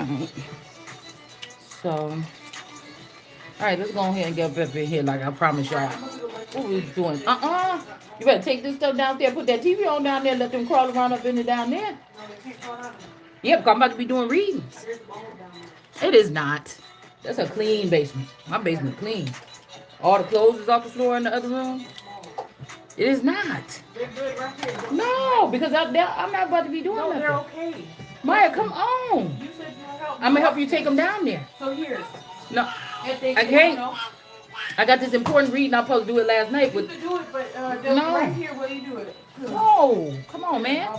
right. So, all right, let's go ahead and get up in here like I promised y'all. What we doing? You better take this stuff down there, put that TV on down there, let them crawl around up in it down there. Yeah, because I'm about to be doing readings. It is not. That's a clean basement. My basement clean. All the clothes is off the floor in the other room. It is not. No, because I'm not about to be doing nothing. They're okay. Maya, come on. I'm gonna help you take them down there. So here. No, I can't. I got this important reading. I'm supposed to do it last night. With, you can do it, but no. Right here, where you do it. No, come on, man.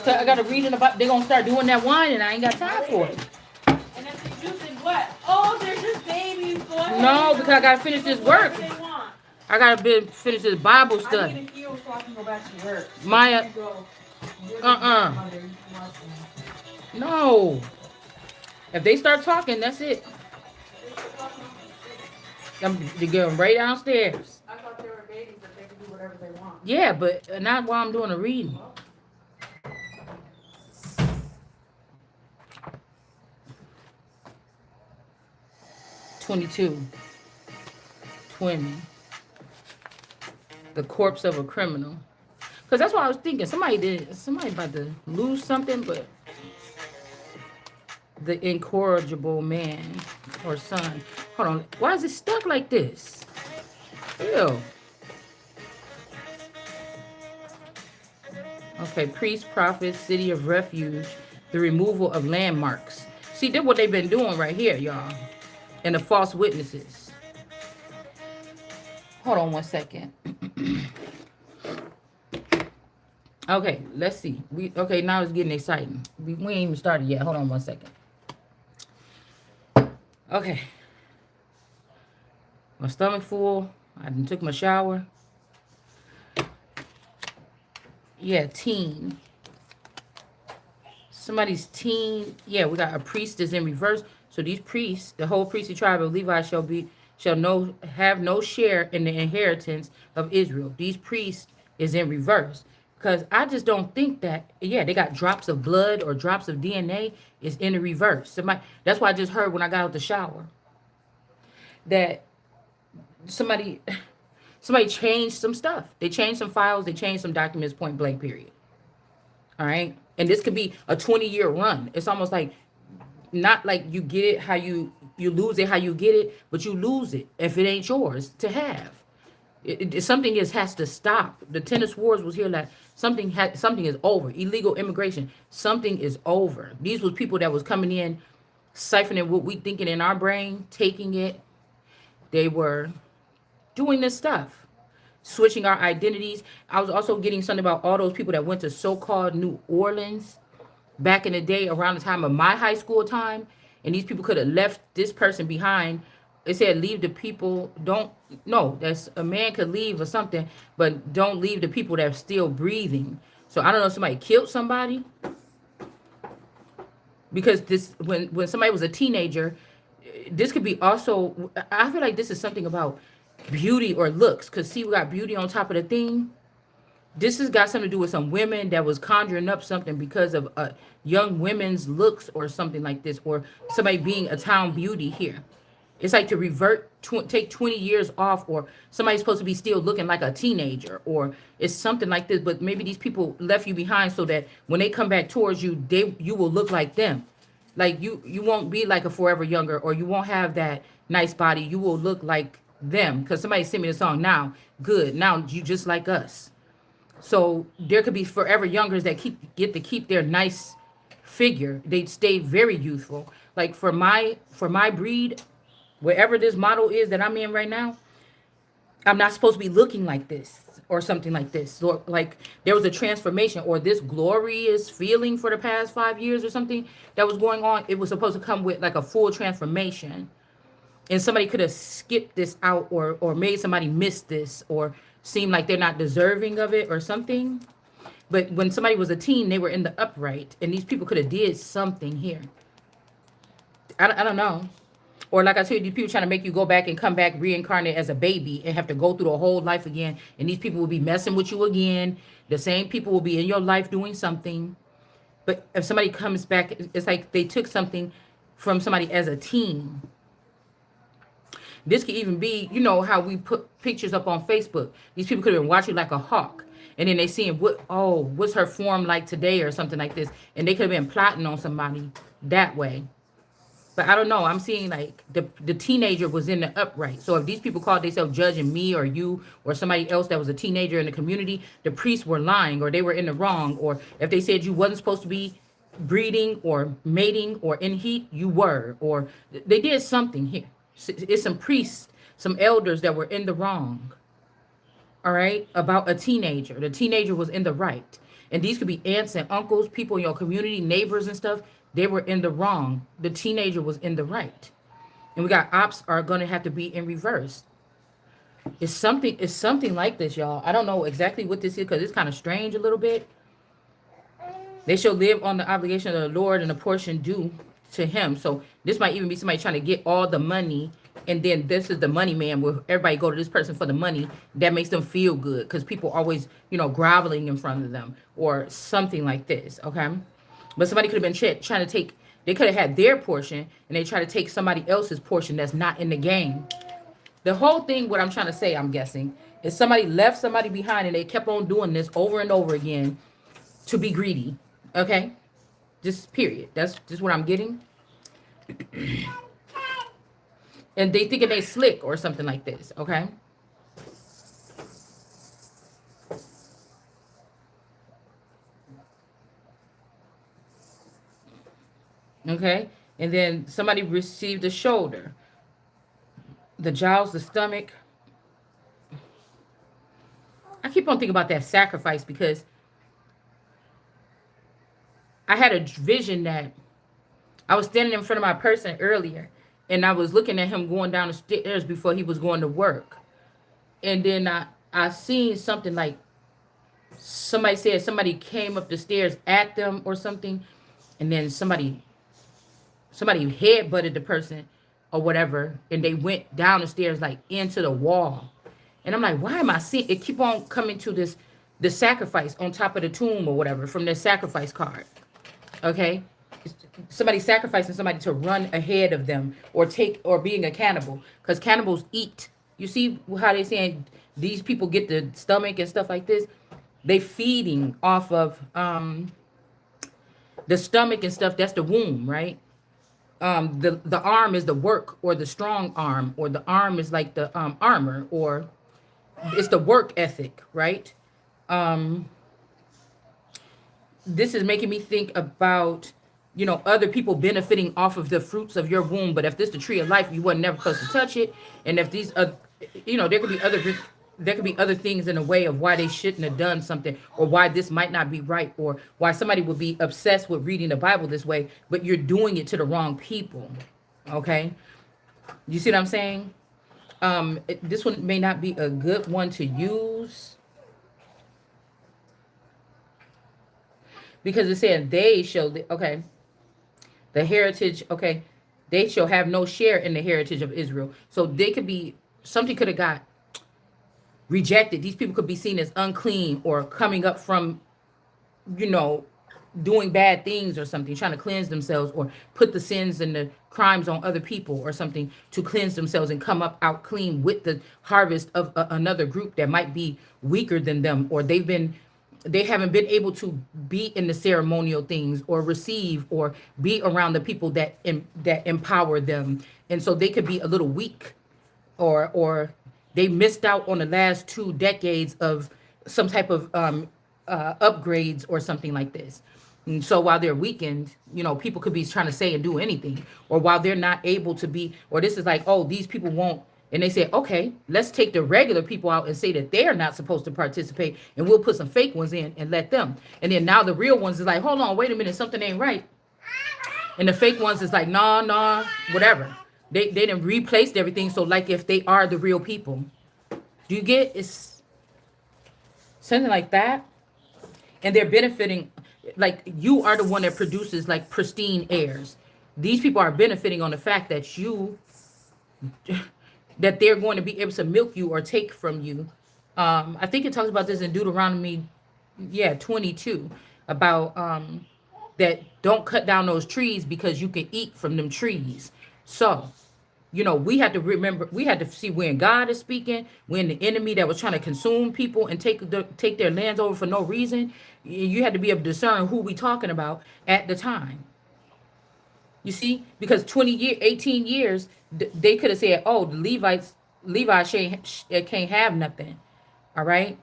So I got to read it about. They're gonna start doing that wine, and I ain't got time for it. And if the juice is what? Oh, they're just babies. No, because I gotta finish this work. I gotta finish this Bible study. I need to heal so I can go back to work. Maya. No. If they start talking, that's it. They get them right downstairs. I thought they were babies that they could do whatever they want. Yeah, but not while I'm doing a reading. 22, 20. The corpse of a criminal. Because that's what I was thinking. Somebody about to lose something, but the incorrigible man or son. Hold on. Why is it stuck like this? Ew. Okay, priest, prophet, city of refuge, the removal of landmarks. See, that's what they've been doing right here, y'all. And the false witnesses. Hold on one second. Okay, let's see. Okay, now it's getting exciting. We ain't even started yet. Hold on one second. Okay. My stomach full. I took my shower. Yeah, teen. Somebody's teen. Yeah, we got a priest is in reverse. So these priests, the whole priestly tribe of Levi shall have no share in the inheritance of Israel. These priests is in reverse. Because I just don't think that, yeah, they got drops of blood or drops of DNA is in the reverse. That's why I just heard when I got out the shower. That somebody changed some stuff. They changed some files. They changed some documents, point blank, period. All right? And this could be a 20-year run. It's almost like, not like you get it how you lose it how you get it, but you lose it if it ain't yours to have. Something has to stop. The tennis wars was here that something is over. Illegal immigration, something is over. These was people that was coming in, siphoning what we thinking in our brain, taking it. They were doing this stuff, switching our identities. I was also getting something about all those people that went to so-called New Orleans back in the day around the time of my high school time, and these people could have left this person behind. It said leave the people, that's a man could leave or something, but don't leave the people that are still breathing. So I don't know if somebody killed somebody. Because this when somebody was a teenager, this could be also, I feel like this is something about beauty or looks. Because see, we got beauty on top of the thing. This has got something to do with some women that was conjuring up something because of young women's looks or something like this, or somebody being a town beauty here. It's like to revert, take 20 years off, or somebody's supposed to be still looking like a teenager, or it's something like this. But maybe these people left you behind so that when they come back towards you, you will look like them. Like you won't be like a forever younger, or you won't have that nice body. You will look like them. Because somebody sent me the song now. Good. Now you just like us. So there could be forever youngers that get to keep their nice figure. They stay very youthful. Like for my breed, wherever this model is that I'm in right now, I'm not supposed to be looking like this or something like this. Or like there was a transformation, or this glorious feeling for the past 5 years or something that was going on. It was supposed to come with like a full transformation. And somebody could have skipped this out, or made somebody miss this, or seem like they're not deserving of it or something. But when somebody was a teen, they were in the upright, and these people could have did something here. I don't know. Or like I said, these people trying to make you go back and come back reincarnate as a baby and have to go through the whole life again. And these people will be messing with you again. The same people will be in your life doing something. But if somebody comes back, it's like they took something from somebody as a teen. This could even be, you know, how we put pictures up on Facebook. These people could have been watching like a hawk. And then they seeing what's her form like today or something like this. And they could have been plotting on somebody that way. But I don't know. I'm seeing like the teenager was in the upright. So if these people called themselves judging me or you or somebody else that was a teenager in the community, the priests were lying or they were in the wrong. Or if they said you wasn't supposed to be breeding or mating or in heat, you were. Or they did something here. It's some priests, some elders that were in the wrong. All right, about a teenager. The teenager was in the right. And these could be aunts and uncles, people in your community, neighbors and stuff. They were in the wrong. The teenager was in the right. And we got ops are going to have to be in reverse. It's something like this, y'all. I don't know exactly what this is because it's kind of strange a little bit. They shall live on the obligation of the Lord and a portion due to him. So this might even be somebody trying to get all the money. And then this is the money man where everybody go to this person for the money. That makes them feel good because people always, you know, groveling in front of them or something like this. Okay. But somebody could have been trying to take, they could have had their portion and they try to take somebody else's portion that's not in the game. The whole thing, what I'm trying to say, I'm guessing, is somebody left somebody behind and they kept on doing this over and over again to be greedy. Okay? Just period. That's just what I'm getting. And they thinking they slick or something like this. Okay? Okay? And then somebody received the shoulder, the jowls, the stomach. I keep on thinking about that sacrifice because I had a vision that I was standing in front of my person earlier and I was looking at him going down the stairs before he was going to work. And then I seen something like somebody said somebody came up the stairs at them or something. And then somebody head butted the person or whatever. And they went down the stairs like into the wall. And I'm like, why am I seeing it keep on coming to this, the sacrifice on top of the tomb or whatever from their sacrifice card. Okay? Somebody sacrificing somebody to run ahead of them or take or being a cannibal because cannibals eat. You see how they saying these people get the stomach and stuff like this? They feeding off of the stomach and stuff. That's the womb, right? The arm is the work or the strong arm, or the arm is like the armor, or it's the work ethic, right? Um, this is making me think about, you know, other people benefiting off of the fruits of your womb. But if this the tree of life, you wasn't never supposed to touch it. And if these you know, there could be other things in the way of why they shouldn't have done something, or why this might not be right, or why somebody would be obsessed with reading the Bible this way, but you're doing it to the wrong people. Okay, you see what I'm saying? This one may not be a good one to use because it said they shall. Okay, the heritage. Okay, they shall have no share in the heritage of Israel. So they could be, something could have got rejected. These people could be seen as unclean or coming up from, you know, doing bad things or something, trying to cleanse themselves or put the sins and the crimes on other people or something to cleanse themselves and come up out clean with the harvest of another group that might be weaker than them, or they haven't been able to be in the ceremonial things or receive or be around the people that empower them, and so they could be a little weak, or they missed out on the last 2 decades of some type of upgrades or something like this. And so while they're weakened, you know, people could be trying to say and do anything, or while they're not able to be, or this is like, oh, these people won't. And they say, okay, let's take the regular people out and say that they're not supposed to participate, and we'll put some fake ones in and let them. And then now the real ones is like, hold on, wait a minute, something ain't right. And the fake ones is like, nah, whatever. They done replaced everything. So like if they are the real people, do you get? It's something like that. And they're benefiting, like you are the one that produces like pristine heirs. These people are benefiting on the fact that that they're going to be able to milk you or take from you. I think it talks about this in Deuteronomy, 22, about that don't cut down those trees because you can eat from them trees. So, we had to remember, we had to see when God is speaking, when the enemy that was trying to consume people and take their lands over for no reason. You had to be able to discern who we talking about at the time. You see, because 18 years, they could have said, "Oh, the Levi can't have nothing." All right,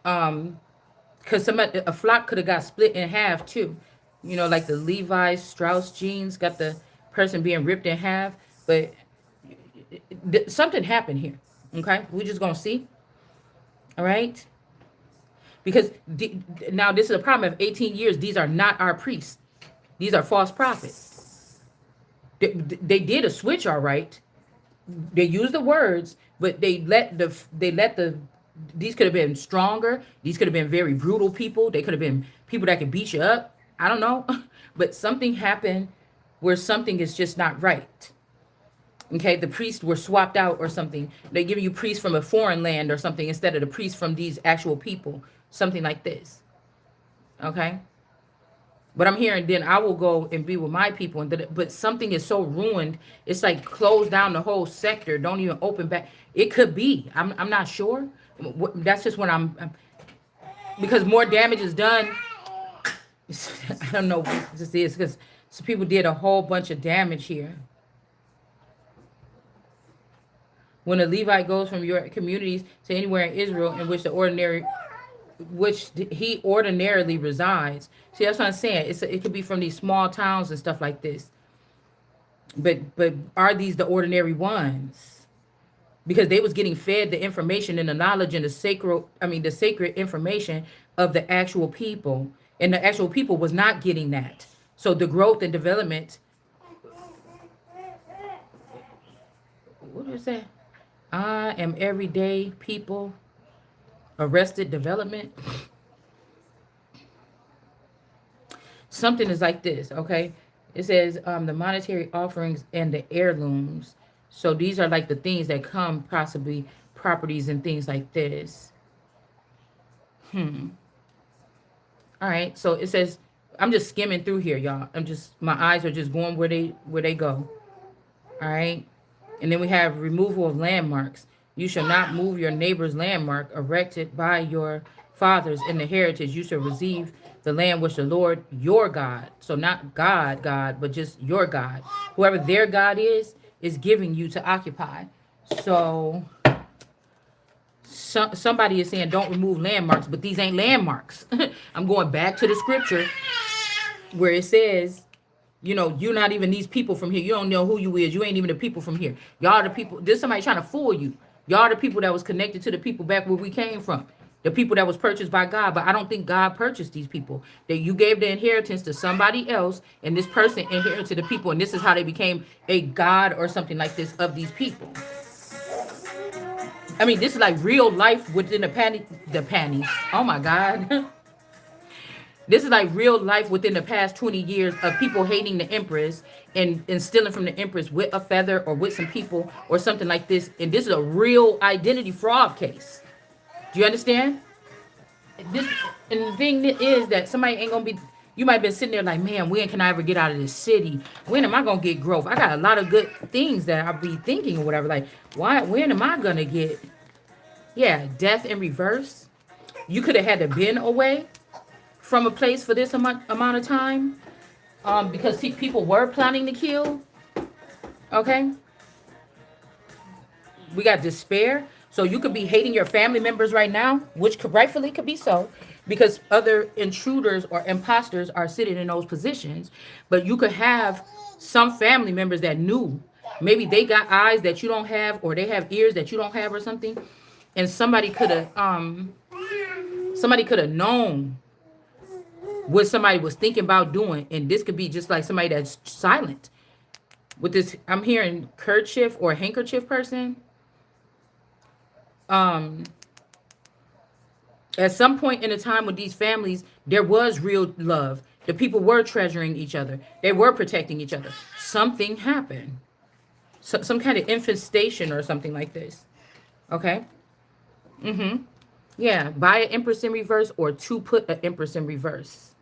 because a flock could have got split in half too. Like the Levi Strauss jeans got the person being ripped in half, but something happened here. Okay, we're just gonna see. All right, because now this is a problem of 18 years. These are not our priests. These are false prophets. They did a switch, all right. They used the words, but they let the these could have been stronger. These could have been very brutal people. They could have been people that could beat you up. I don't know, but something happened where something is just not right. Okay, the priests were swapped out or something. They give you priests from a foreign land or something instead of the priests from these actual people. Something like this. Okay. But I'm hearing then I will go and be with my people. But something is so ruined. It's like close down the whole sector. Don't even open back. It could be. I'm not sure. That's just when because more damage is done. I don't know what this is because some people did a whole bunch of damage here. When a Levite goes from your communities to anywhere in Israel in which he ordinarily resides. See, that's what I'm saying. It could be from these small towns and stuff like this. But are these the ordinary ones? Because they was getting fed the information and the knowledge and the sacred information of the actual people. And the actual people was not getting that. So the growth and development. What is that? I am everyday people. Arrested development. Something is like this, okay? It says the monetary offerings and the heirlooms. So these are like the things that come, possibly properties and things like this. All right. So it says, I'm just skimming through here, y'all. My eyes are just going where they go. All right. And then we have removal of landmarks. You shall not move your neighbor's landmark erected by your fathers in the heritage. You shall receive the land which the Lord your God, so not God, but just your God, whoever their God is giving you to occupy. So somebody is saying don't remove landmarks, but these ain't landmarks. I'm going back to the scripture where it says, you're not even these people from here. You don't know who you is. You ain't even the people from here. Y'all the people. There's somebody trying to fool you. Y'all the people that was connected to the people back where we came from. The people that was purchased by God. But I don't think God purchased these people. That you gave the inheritance to somebody else. And this person inherited the people. And this is how they became a God or something like this of these people. I mean, this is like real life within the panties. Oh my God. This is like real life within the past 20 years of people hating the Empress and stealing from the Empress with a feather or with some people or something like this. And this is a real identity fraud case. Do you understand? And the thing is that somebody ain't going to be, you might have been sitting there like, man, when can I ever get out of this city? When am I going to get growth? I got a lot of good things that I'll be thinking or whatever. Like, when am I going to get, death in reverse? You could have had to been away from a place for this amount of time, because people were planning to kill. Okay, we got despair. So you could be hating your family members right now, which rightfully could be so, because other intruders or imposters are sitting in those positions. But you could have some family members that knew, maybe they got eyes that you don't have, or they have ears that you don't have, or something, and somebody could have known what somebody was thinking about doing. And this could be just like somebody that's silent with this. I'm hearing kerchief or handkerchief person. At some point in a time with these families, there was real love. The people were treasuring each other. They were protecting each other. Something happened. Some kind of infestation or something like this. Okay. Yeah. Buy an Empress in reverse or to put an Empress in reverse.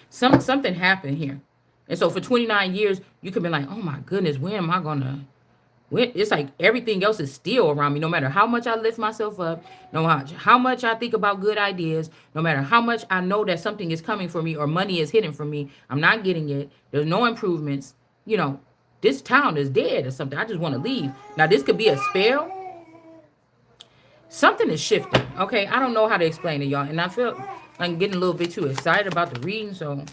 Something happened here. And so for 29 years, you could be like, oh my goodness, when am I gonna it's like everything else is still around me. No matter how much I lift myself up, no matter how much I think about good ideas, no matter how much I know that something is coming for me or money is hidden from me, I'm not getting it. There's no improvements. You know, this town is dead or something. I just want to leave. Now, this could be a spell. Something is shifting. Okay, I don't know how to explain it, y'all. And I feel like I'm getting a little bit too excited about the reading. So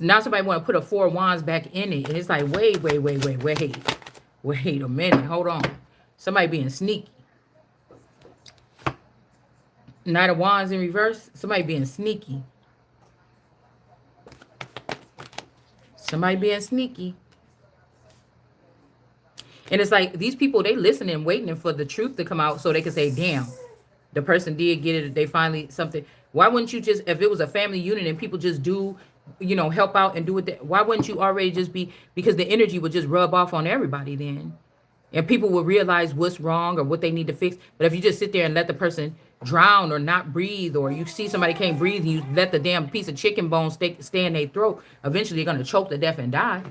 now somebody want to put a four wands back in it. And it's like, wait a minute. Hold on. Somebody being sneaky. Knight of Wands in reverse. Somebody being sneaky. Somebody being sneaky. And it's like these people, they listening, waiting for the truth to come out so they can say, damn, the person did get it. They finally something. Why wouldn't you just, if it was a family unit and people just do, help out and do it, why wouldn't you already just be, because the energy would just rub off on everybody then. And people will realize what's wrong or what they need to fix. But if you just sit there and let the person drown or not breathe, or you see somebody can't breathe and you let the damn piece of chicken bone stay in their throat, eventually they're going to choke to death and die.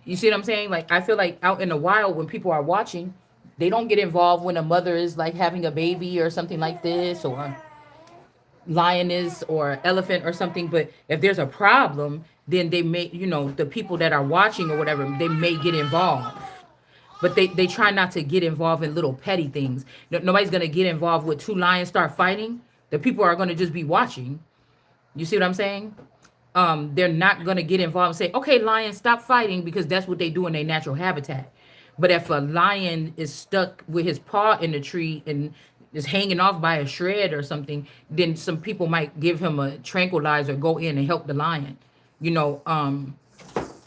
You see what I'm saying? Like, I feel like out in the wild, when people are watching, they don't get involved when a mother is like having a baby or something like this, or lioness or elephant or something. But if there's a problem, then they may, the people that are watching or whatever, they may get involved. But they try not to get involved in little petty things. Nobody's going to get involved with two lions start fighting. The people are going to just be watching. You see what I'm saying? They're not going to get involved and say, okay, lion, stop fighting, because that's what they do in their natural habitat. But if a lion is stuck with his paw in the tree and is hanging off by a shred or something, then some people might give him a tranquilizer, go in and help the lion.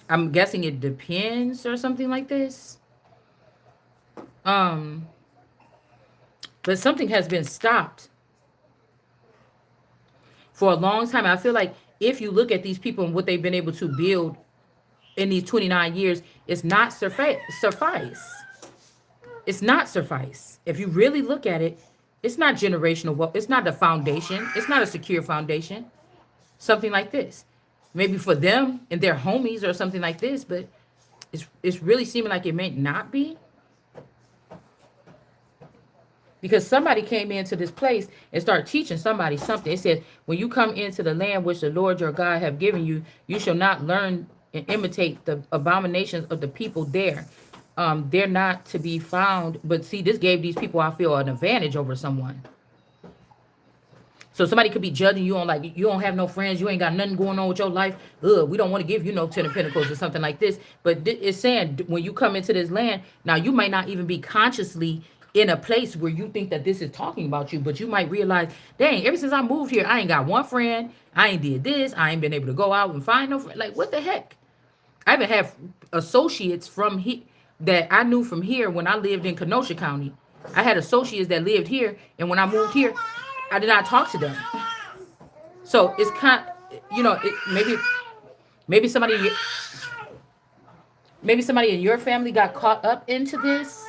I'm guessing it depends or something like this. But something has been stopped for a long time. I feel like if you look at these people and what they've been able to build in these 29 years, it's not suffice. It's not suffice. If you really look at it, it's not generational wealth. It's not the foundation. It's not a secure foundation. Something like this. Maybe for them and their homies or something like this, but it's really seeming like it may not be. Because somebody came into this place and started teaching somebody something. It said, when you come into the land which the Lord your God have given you, you shall not learn and imitate the abominations of the people there. They're not to be found. But see, this gave these people, I feel, an advantage over someone. So somebody could be judging you on, like, you don't have no friends, you ain't got nothing going on with your life. We don't want to give you no 10 of Pentacles or something like this. But it's saying when you come into this land, now you might not even be consciously in a place where you think that this is talking about you, but you might realize, dang, ever since I moved here, I ain't got one friend. I ain't did this. I ain't been able to go out and find no friend. Like, what the heck? I even have associates from here that I knew from here when I lived in Kenosha County. I had associates that lived here, and when I moved here, I did not talk to them. So it's kind, maybe somebody in your family got caught up into this.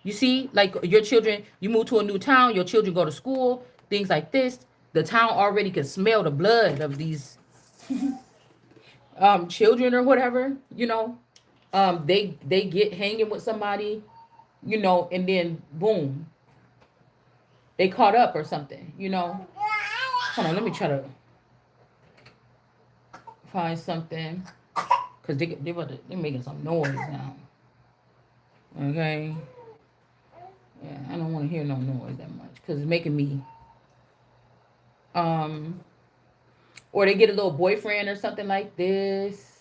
You see, like your children, you move to a new town, your children go to school, things like this. The town already can smell the blood of these children or whatever, they get hanging with somebody, and then boom, they caught up or something, Hold on, let me try to find something, because they're making some noise now. Okay. Yeah, I don't want to hear no noise that much, because it's making me, or they get a little boyfriend or something like this.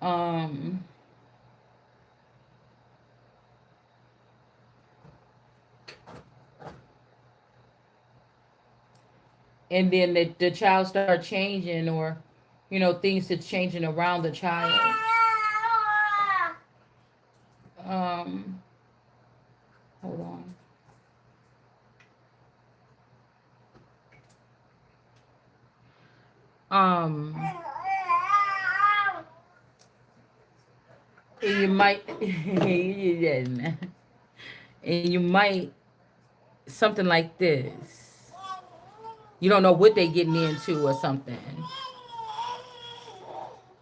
And then the child start changing, or, things that's changing around the child. Hold on. You might, and you might something like this. You don't know what they getting into or something.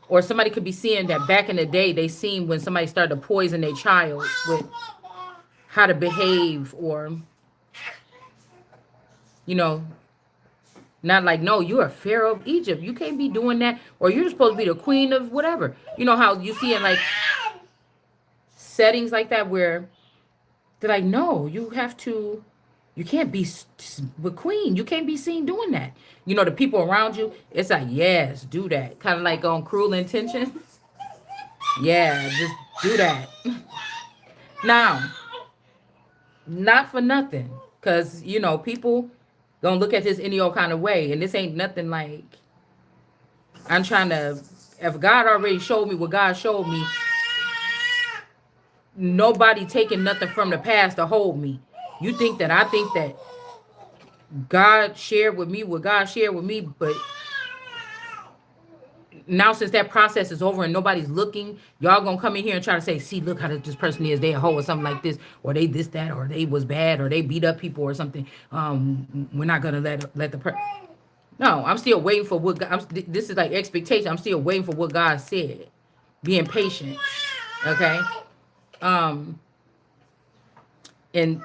Or somebody could be seeing that back in the day, they seen when somebody started to poison their child with how to behave, or, you know, not like, no, you're a pharaoh of Egypt. You can't be doing that. Or you're supposed to be the queen of whatever. You know how you see in like settings like that where they're like, no, you have to, you can't be with queen. You can't be seen doing that. You know, the people around you, it's like, yes, do that. Kind of like on Cruel Intentions. Yeah, just do that. Now, not for nothing. Because, you know, people gonna look at this any old kind of way. And this ain't nothing like, I'm trying to, if God already showed me what God showed me, nobody taking nothing from the past to hold me. You think that I think that God shared with me what God shared with me, but now since that process is over and nobody's looking, y'all gonna come in here and try to say, see, look how this person is, they a hoe or something like this, or they this, that, or they was bad, or they beat up people or something. We're not gonna let the person. No, I'm still waiting for what God, this is like expectation. I'm still waiting for what God said. Being patient. Okay. Um, and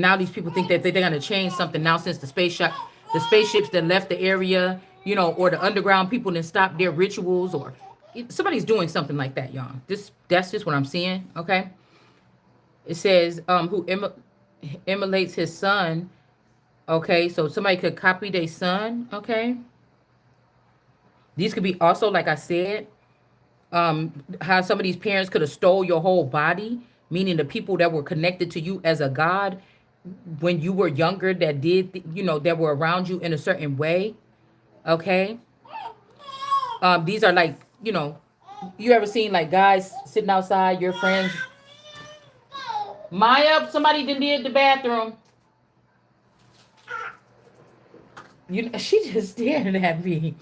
now these people think that they're gonna change something now since the spaceships that left the area, you know, or the underground people that stopped their rituals, or somebody's doing something like that, y'all. That's just what I'm seeing. Okay. It says who emulates his son. Okay, so somebody could copy their son. Okay. These could be also, like I said, how some of these parents could have stole your whole body, meaning the people that were connected to you as a god when you were younger, that did, you know, that were around you in a certain way. Okay. These are like, you know, you ever seen like guys sitting outside, your friends? Maya, somebody did the bathroom. She just staring at me.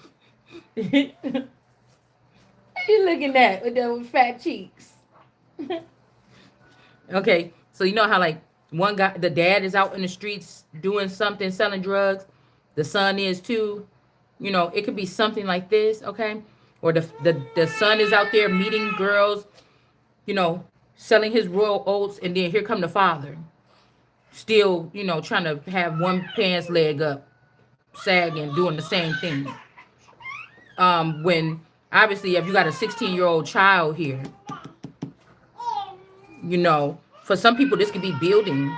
You looking at with those fat cheeks. Okay, so you know how like one guy, the dad is out in the streets doing something, selling drugs. The son is too. You know, it could be something like this, okay? Or the son is out there meeting girls, you know, selling his royal oats, and then here come the father, still, you know, trying to have one pants leg up, sagging, doing the same thing. When obviously if you got a 16-year-old child here, you know, for some people this could be building.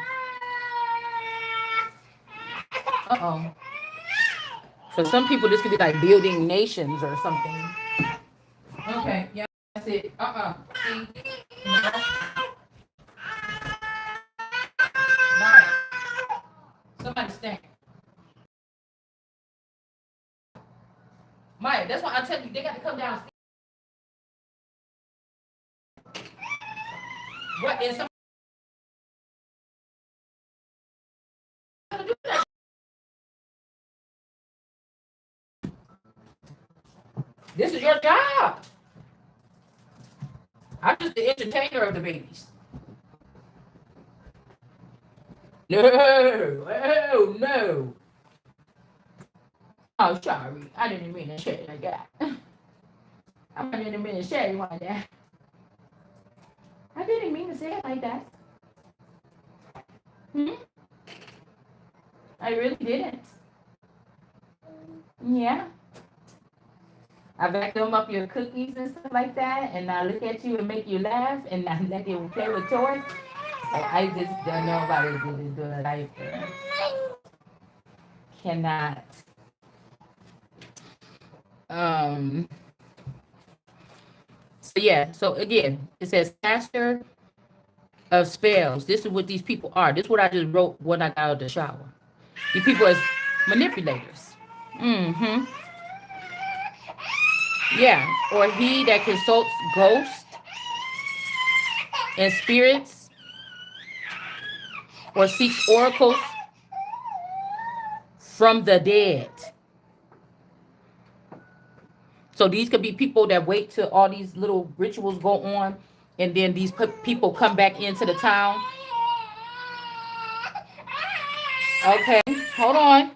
Uh-oh. For some people this could be like building nations or something. Okay, yeah, that's it. See? No. Maya. Somebody stand. Maya, that's why I tell you they got to come down. What is somebody to do that? This is your job. I'm just the entertainer of the babies. No, oh no. Oh, sorry. I didn't mean to say it like that. I didn't mean to say it like that. I didn't mean to say it like that. Hmm? I really didn't. Yeah. I vacuum up your cookies and stuff like that, and I look at you and make you laugh, and I let you play with toys. I just don't know about it. Do a life. Cannot. Um. So yeah. So again, it says caster of spells. This is what these people are. This is what I just wrote when I got out of the shower. These people as manipulators. Mm-hmm. Yeah. Or he that consults ghosts and spirits, or seeks oracles from the dead. So these could be people that wait till all these little rituals go on, and then these people come back into the town. Okay, hold on.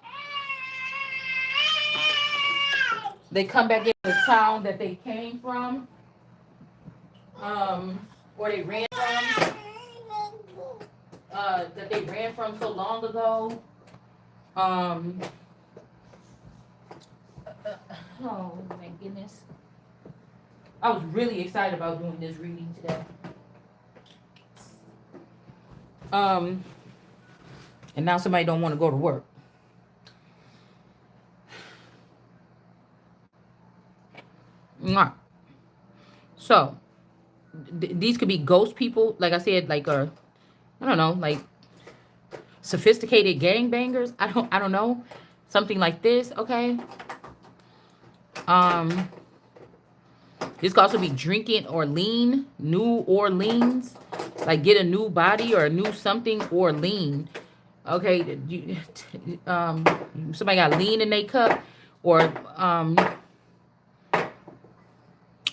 They come back in the town that they came from, or they ran from, that they ran from so long ago. Um, oh my goodness. I was really excited about doing this reading today. Um, and now somebody don't want to go to work. Mwah. So these could be ghost people, like I said, like I don't know, like sophisticated gangbangers. I don't know, something like this. Okay. Um, this could also be drinking or lean, New Orleans, like get a new body or a new something or lean. Okay, somebody got lean in their cup, or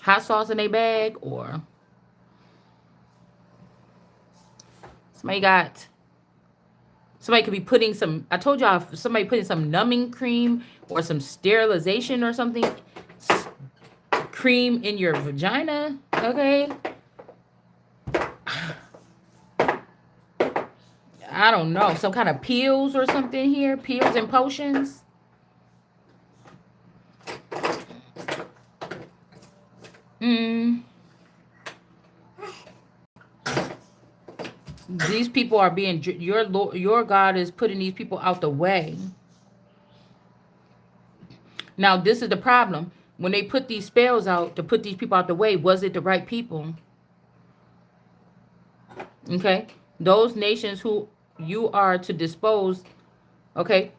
hot sauce in their bag, or somebody could be putting some, I told y'all, somebody putting some numbing cream or some sterilization or something cream in your vagina. Okay, I don't know, some kind of pills or something here, pills and potions. These people are being, your God is putting these people out the way. Now, this is the problem. When they put these spells out to put these people out the way, was it the right people? Okay. Those nations who you are to dispose, okay,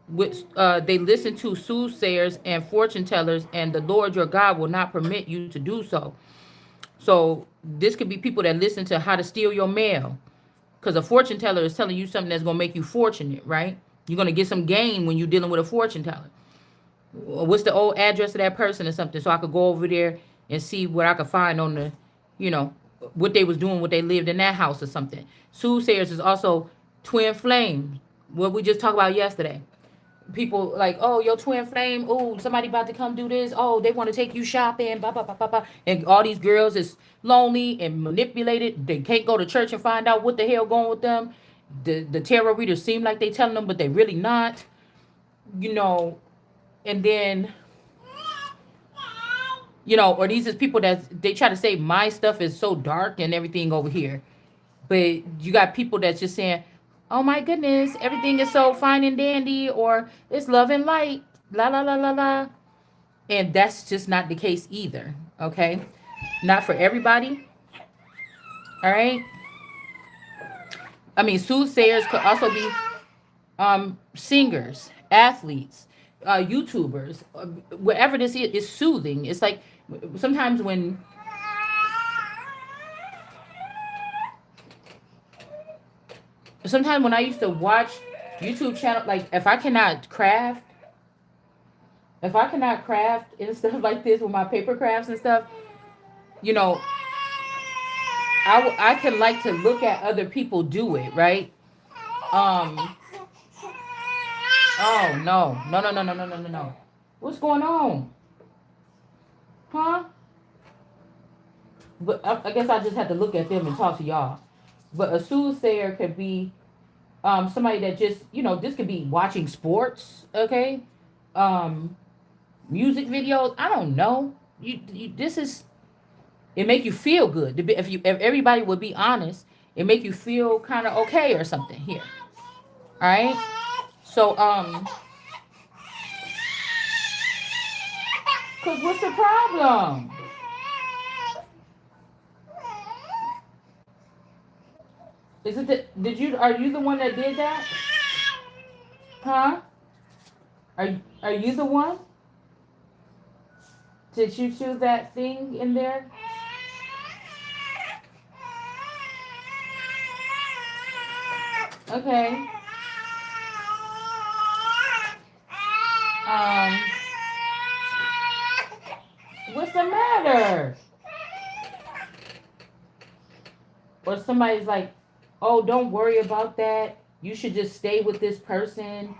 which they listen to soothsayers and fortune tellers, and the Lord your God will not permit you to do so. So this could be people that listen to how to steal your mail. Because a fortune teller is telling you something that's going to make you fortunate, right? You're going to get some gain when you're dealing with a fortune teller. What's the old address of that person or something, so I could go over there and see what I could find on the, you know, what they was doing, what they lived in that house or something. Soothsayers is also twin flame, what we just talked about yesterday. People like, oh, your twin flame, oh, somebody about to come do this, oh, they want to take you shopping, blah, blah, blah, blah, blah. And all these girls is lonely and manipulated. They can't go to church and find out what the hell going with them. The tarot readers seem like they telling them, but they really not, you know. And then, you know, or these is people that they try to say my stuff is so dark and everything over here. But you got people that's just saying, oh my goodness, everything is so fine and dandy, or it's love and light, la la la la la. And that's just not the case either. Okay. Not for everybody. All right. I mean, soothsayers could also be singers, athletes, YouTubers, whatever this is soothing. It's like sometimes when I used to watch YouTube channel, like if I cannot craft and stuff like this with my paper crafts and stuff, you know, I can like to look at other people do it, right? Um. Oh no, no, no, no, no, no, no, no, no. What's going on? Huh? But I guess I just have to look at them and talk to y'all. But a soothsayer could be somebody that just, you know, this could be watching sports, okay? Um, Music videos. I don't know. This is, it make you feel good. If everybody would be honest, it make you feel kind of okay or something here. All right. So cause what's the problem? Is it are you the one that did that? Huh? Are you the one? Did you choose that thing in there? Okay. Um, what's the matter? Or somebody's like, oh, don't worry about that. You should just stay with this person.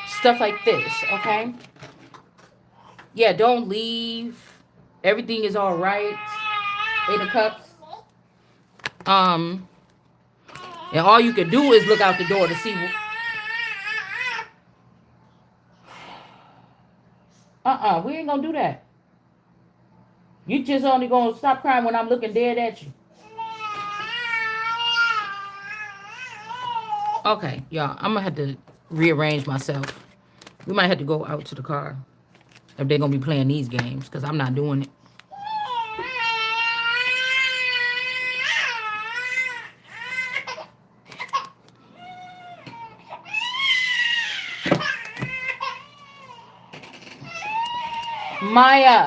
Stuff like this, okay? Yeah, don't leave. Everything is all right. Eight of Cups. And all you can do is look out the door to see. We ain't gonna do that. You just only gonna stop crying when I'm looking dead at you. Okay, y'all, I'm gonna have to rearrange myself. We might have to go out to the car if they're gonna be playing these games, because I'm not doing it. Maya.